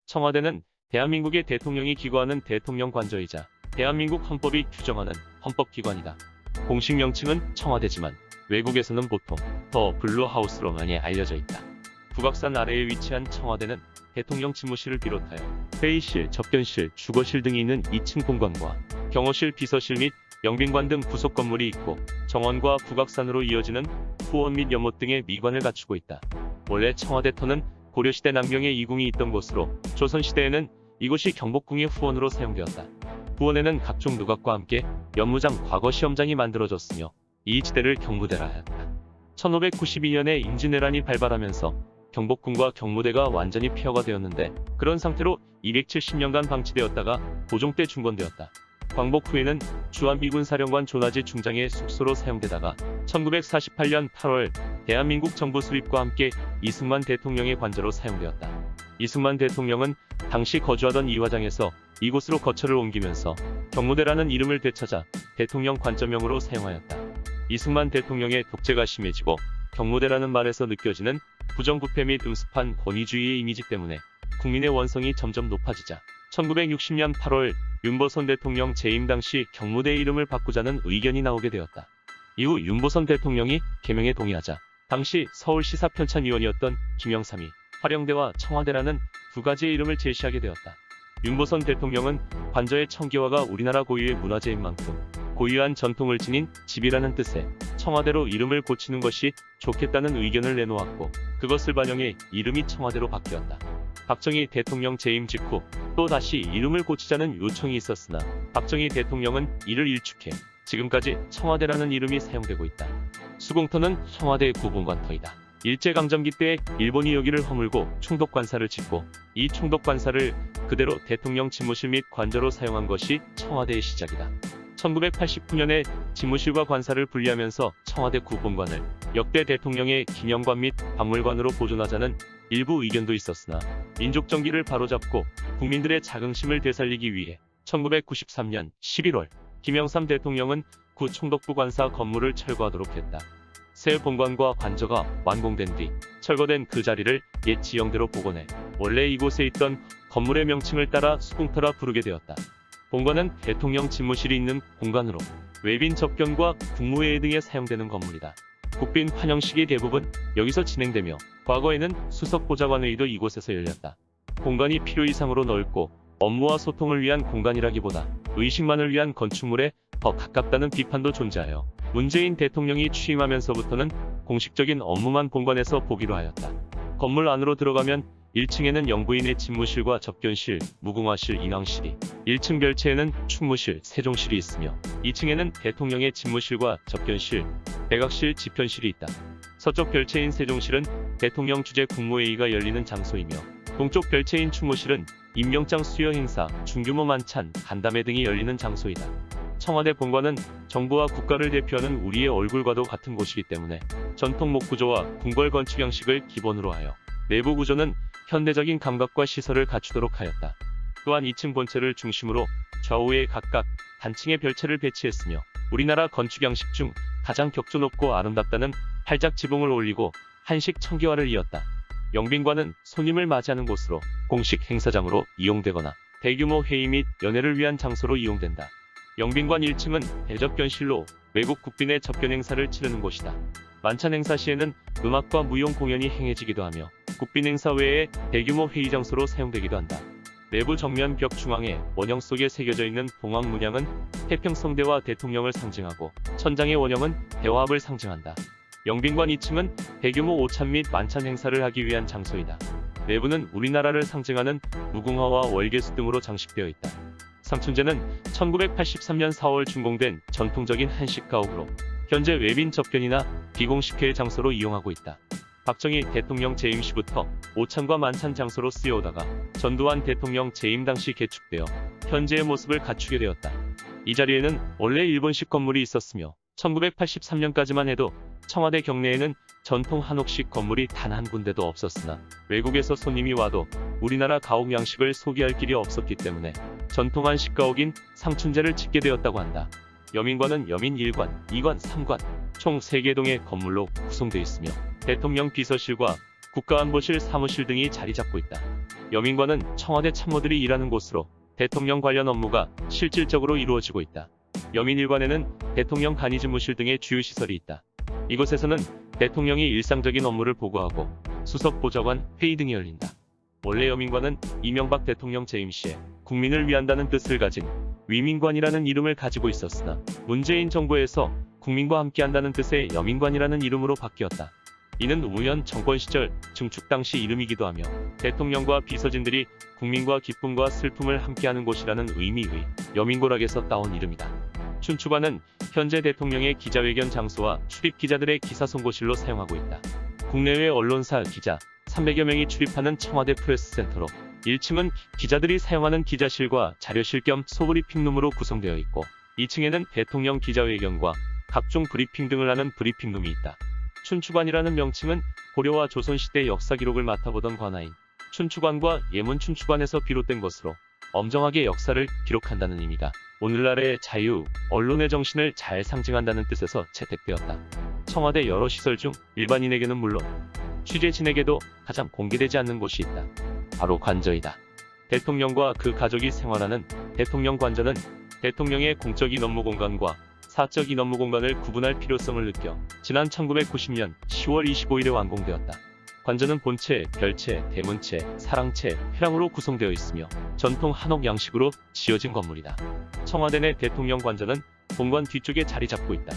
청와대는 대한민국의 대통령이 기거하는 대통령 관저이자 대한민국 헌법이 규정하는 헌법기관이다. 공식 명칭은 청와대지만 외국에서는 보통 더 블루 하우스로 많이 알려져 있다. 북악산 아래에 위치한 청와대는 대통령 집무실을 비롯하여 회의실, 접견실, 주거실 등이 있는 2층 공간과 경호실, 비서실 및 영빈관 등 부속 건물이 있고 정원과 북악산으로 이어지는 후원 및 연못 등의 미관을 갖추고 있다. 원래 청와대터는 고려시대 남경에 이궁이 있던 곳으로 조선시대에는 이곳이 경복궁의 후원으로 사용되었다. 후원에는 각종 누각과 함께 연무장 과거시험장이 만들어졌으며 이 지대를 경무대라 하였다. 1592년에 임진왜란이 발발하면서 경복궁과 경무대가 완전히 폐허가 되었는데 그런 상태로 270년간 방치되었다가 고종 때 중건되었다. 광복 후에는 주한미군 사령관 조나지 중장의 숙소로 사용되다가 1948년 8월 대한민국 정부 수립과 함께 이승만 대통령의 관저로 사용되었다. 이승만 대통령은 당시 거주하던 이화장에서 이곳으로 거처를 옮기면서 경무대라는 이름을 되찾아 대통령 관저명으로 사용하였다. 이승만 대통령의 독재가 심해지고 경무대라는 말에서 느껴지는 부정부패 및 음습한 권위주의의 이미지 때문에 국민의 원성이 점점 높아지자 1960년 8월 윤보선 대통령 재임 당시 경무대 이름을 바꾸자는 의견이 나오게 되었다. 이후 윤보선 대통령이 개명에 동의하자 당시 서울시사 편찬위원이었던 김영삼이 화령대와 청와대라는 두 가지의 이름을 제시하게 되었다. 윤보선 대통령은 관저의 청기화가 우리나라 고유의 문화재인 만큼 고유한 전통을 지닌 집이라는 뜻에 청와대로 이름을 고치는 것이 좋겠다는 의견을 내놓았고 그것을 반영해 이름이 청와대로 바뀌었다. 박정희 대통령 재임 직후 또 다시 이름을 고치자는 요청이 있었으나 박정희 대통령은 이를 일축해 지금까지 청와대라는 이름이 사용되고 있다. 수공터는 청와대의 구본관터이다. 일제강점기 때 일본이 여기를 허물고 총독관사를 짓고 이 총독관사를 그대로 대통령 집무실 및 관저로 사용한 것이 청와대의 시작이다. 1989년에 집무실과 관사를 분리하면서 청와대 구본관을 역대 대통령의 기념관 및 박물관으로 보존하자는 일부 의견도 있었으나 민족정기를 바로잡고 국민들의 자긍심을 되살리기 위해 1993년 11월 김영삼 대통령은 구 총독부 관사 건물을 철거하도록 했다. 새 본관과 관저가 완공된 뒤 철거된 그 자리를 옛 지형대로 복원해 원래 이곳에 있던 건물의 명칭을 따라 수공터라 부르게 되었다. 본관은 대통령 집무실이 있는 공간으로 외빈 접견과 국무회의 등에 사용되는 건물이다. 국빈 환영식이 대부분 여기서 진행되며 과거에는 수석보좌관회의도 이곳에서 열렸다. 공간이 필요 이상으로 넓고 업무와 소통을 위한 공간이라기보다 의식만을 위한 건축물에 더 가깝다는 비판도 존재하여 문재인 대통령이 취임하면서부터는 공식적인 업무만 본관에서 보기로 하였다. 건물 안으로 들어가면 1층에는 영부인의 집무실과 접견실, 무궁화실, 인왕실이, 1층 별채에는 충무실, 세종실이 있으며 2층에는 대통령의 집무실과 접견실, 백악실, 집현실이 있다. 서쪽 별채인 세종실은 대통령 주재 국무회의가 열리는 장소이며 동쪽 별채인 충무실은 임명장 수여 행사, 중규모 만찬, 간담회 등이 열리는 장소이다. 청와대 본관은 정부와 국가를 대표하는 우리의 얼굴과도 같은 곳이기 때문에 전통 목구조와 궁궐 건축 양식을 기본으로 하여 내부 구조는 현대적인 감각과 시설을 갖추도록 하였다. 또한 2층 본체를 중심으로 좌우에 각각 단층의 별채를 배치했으며 우리나라 건축 양식 중 가장 격조 높고 아름답다는 팔작 지붕을 올리고 한식 청기화를 이었다. 영빈관은 손님을 맞이하는 곳으로 공식 행사장으로 이용되거나 대규모 회의 및 연회를 위한 장소로 이용된다. 영빈관 1층은 대접견실로 외국 국빈의 접견 행사를 치르는 곳이다. 만찬 행사 시에는 음악과 무용 공연이 행해지기도 하며 국빈 행사 외에 대규모 회의 장소로 사용되기도 한다. 내부 정면 벽 중앙에 원형 속에 새겨져 있는 봉황 문양은 태평성대와 대통령을 상징하고 천장의 원형은 대화합을 상징한다. 영빈관 2층은 대규모 오찬 및 만찬 행사를 하기 위한 장소이다. 내부는 우리나라를 상징하는 무궁화와 월계수 등으로 장식되어 있다. 상춘제는 1983년 4월 준공된 전통적인 한식 가옥으로 현재 외빈 접견이나 비공식 회의 장소로 이용하고 있다. 박정희 대통령 재임 시부터 오찬과 만찬 장소로 쓰여오다가 전두환 대통령 재임 당시 개축되어 현재의 모습을 갖추게 되었다. 이 자리에는 원래 일본식 건물이 있었으며 1983년까지만 해도 청와대 경내에는 전통 한옥식 건물이 단 한 군데도 없었으나 외국에서 손님이 와도 우리나라 가옥 양식을 소개할 길이 없었기 때문에 전통 한식 가옥인 상춘제를 짓게 되었다고 한다. 여민관은 여민 1관, 2관, 3관 총 3개 동의 건물로 구성되어 있으며 대통령 비서실과 국가안보실 사무실 등이 자리 잡고 있다. 여민관은 청와대 참모들이 일하는 곳으로 대통령 관련 업무가 실질적으로 이루어지고 있다. 여민일관에는 대통령 간이집무실 등의 주요 시설이 있다. 이곳에서는 대통령이 일상적인 업무를 보고하고 수석 보좌관, 회의 등이 열린다. 원래 여민관은 이명박 대통령 재임 시에 국민을 위한다는 뜻을 가진 위민관이라는 이름을 가지고 있었으나 문재인 정부에서 국민과 함께한다는 뜻의 여민관이라는 이름으로 바뀌었다. 이는 노무현 정권 시절 증축 당시 이름이기도 하며 대통령과 비서진들이 국민과 기쁨과 슬픔을 함께하는 곳이라는 의미의 여민고락에서 따온 이름이다. 춘추관은 현재 대통령의 기자회견 장소와 출입 기자들의 기사 송고실로 사용하고 있다. 국내외 언론사 기자 300여 명이 출입하는 청와대 프레스센터로 1층은 기자들이 사용하는 기자실과 자료실 겸 소브리핑룸으로 구성되어 있고 2층에는 대통령 기자회견과 각종 브리핑 등을 하는 브리핑룸이 있다. 춘추관이라는 명칭은 고려와 조선시대 역사 기록을 맡아보던 관아인 춘추관과 예문 춘추관에서 비롯된 것으로 엄정하게 역사를 기록한다는 의미가 오늘날의 자유, 언론의 정신을 잘 상징한다는 뜻에서 채택되었다. 청와대 여러 시설 중 일반인에게는 물론 취재진에게도 가장 공개되지 않는 곳이 있다. 바로 관저이다. 대통령과 그 가족이 생활하는 대통령 관저는 대통령의 공적인 업무 공간과 사적인 업무 공간을 구분할 필요성을 느껴 지난 1990년 10월 25일에 완공되었다. 관저는 본체, 별체, 대문체, 사랑체, 회랑으로 구성되어 있으며 전통 한옥 양식으로 지어진 건물이다. 청와대 내 대통령 관저는 본관 뒤쪽에 자리 잡고 있다.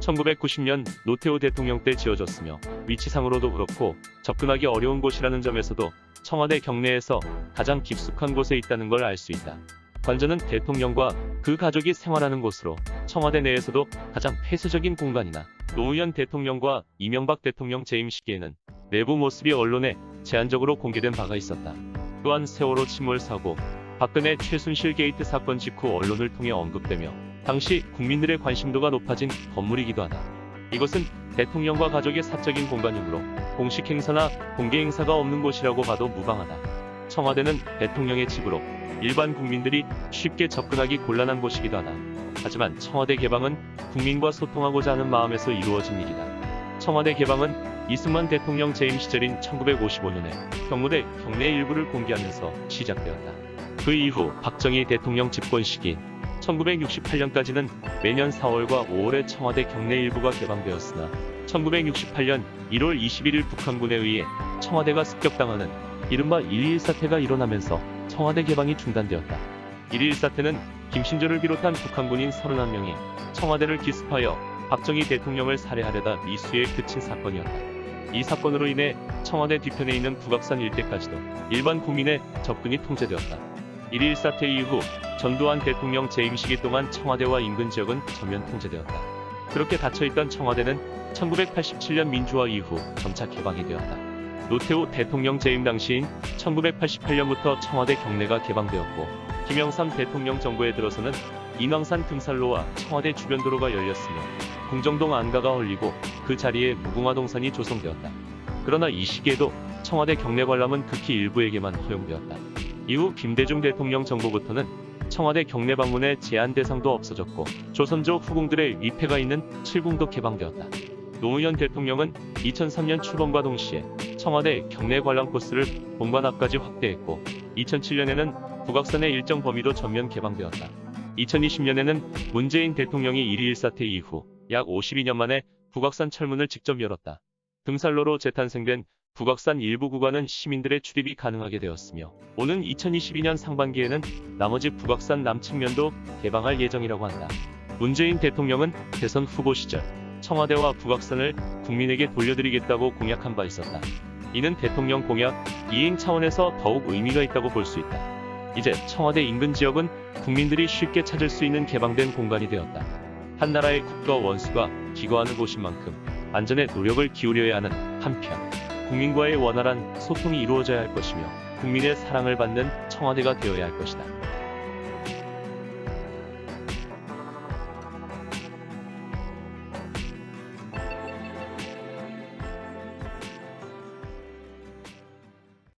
1990년 노태우 대통령 때 지어졌으며 위치상으로도 그렇고 접근하기 어려운 곳이라는 점에서도 청와대 경내에서 가장 깊숙한 곳에 있다는 걸 알 수 있다. 관저는 대통령과 그 가족이 생활하는 곳으로 청와대 내에서도 가장 폐쇄적인 공간이나 노무현 대통령과 이명박 대통령 재임 시기에는 내부 모습이 언론에 제한적으로 공개된 바가 있었다. 또한 세월호 침몰 사고, 박근혜 최순실 게이트 사건 직후 언론을 통해 언급되며 당시 국민들의 관심도가 높아진 건물이기도 하다. 이것은 대통령과 가족의 사적인 공간이므로 공식 행사나 공개 행사가 없는 곳이라고 봐도 무방하다. 청와대는 대통령의 집으로 일반 국민들이 쉽게 접근하기 곤란한 곳이기도 하다. 하지만 청와대 개방은 국민과 소통하고자 하는 마음에서 이루어진 일이다. 청와대 개방은 이승만 대통령 재임 시절인 1955년에 경무대 경내 일부를 공개하면서 시작되었다. 그 이후 박정희 대통령 집권 시기인 1968년까지는 매년 4월과 5월에 청와대 경내 일부가 개방되었으나 1968년 1월 21일 북한군에 의해 청와대가 습격당하는 이른바 1.21 사태가 일어나면서 청와대 개방이 중단되었다. 1.21 사태는 김신조를 비롯한 북한군인 31명이 청와대를 기습하여 박정희 대통령을 살해하려다 미수에 그친 사건이었다. 이 사건으로 인해 청와대 뒤편에 있는 북악산 일대까지도 일반 국민의 접근이 통제되었다. 1.21 사태 이후 전두환 대통령 재임 시기 동안 청와대와 인근 지역은 전면 통제되었다. 그렇게 닫혀있던 청와대는 1987년 민주화 이후 점차 개방이 되었다. 노태우 대통령 재임 당시인 1988년부터 청와대 경내가 개방되었고 김영삼 대통령 정부에 들어서는 인왕산 등산로와 청와대 주변 도로가 열렸으며 궁정동 안가가 헐리고 그 자리에 무궁화 동산이 조성되었다. 그러나 이 시기에도 청와대 경내 관람은 극히 일부에게만 허용되었다. 이후 김대중 대통령 정부부터는 청와대 경내 방문의 제한 대상도 없어졌고 조선조 후궁들의 위패가 있는 칠궁도 개방되었다. 노무현 대통령은 2003년 출범과 동시에 청와대 경내 관람 코스를 본관 앞까지 확대했고 2007년에는 북악산의 일정 범위도 전면 개방되었다. 2020년에는 문재인 대통령이 1.21 사태 이후 약 52년 만에 북악산 철문을 직접 열었다. 등산로로 재탄생된 북악산 일부 구간은 시민들의 출입이 가능하게 되었으며 오는 2022년 상반기에는 나머지 북악산 남측면도 개방할 예정이라고 한다. 문재인 대통령은 대선 후보 시절 청와대와 북악산을 국민에게 돌려드리겠다고 공약한 바 있었다. 이는 대통령 공약 이행 차원에서 더욱 의미가 있다고 볼 수 있다. 이제 청와대 인근 지역은 국민들이 쉽게 찾을 수 있는 개방된 공간이 되었다. 한 나라의 국가 원수가 기거하는 곳인 만큼 안전에 노력을 기울여야 하는 한편 국민과의 원활한 소통이 이루어져야 할 것이며 국민의 사랑을 받는 청와대가 되어야 할 것이다.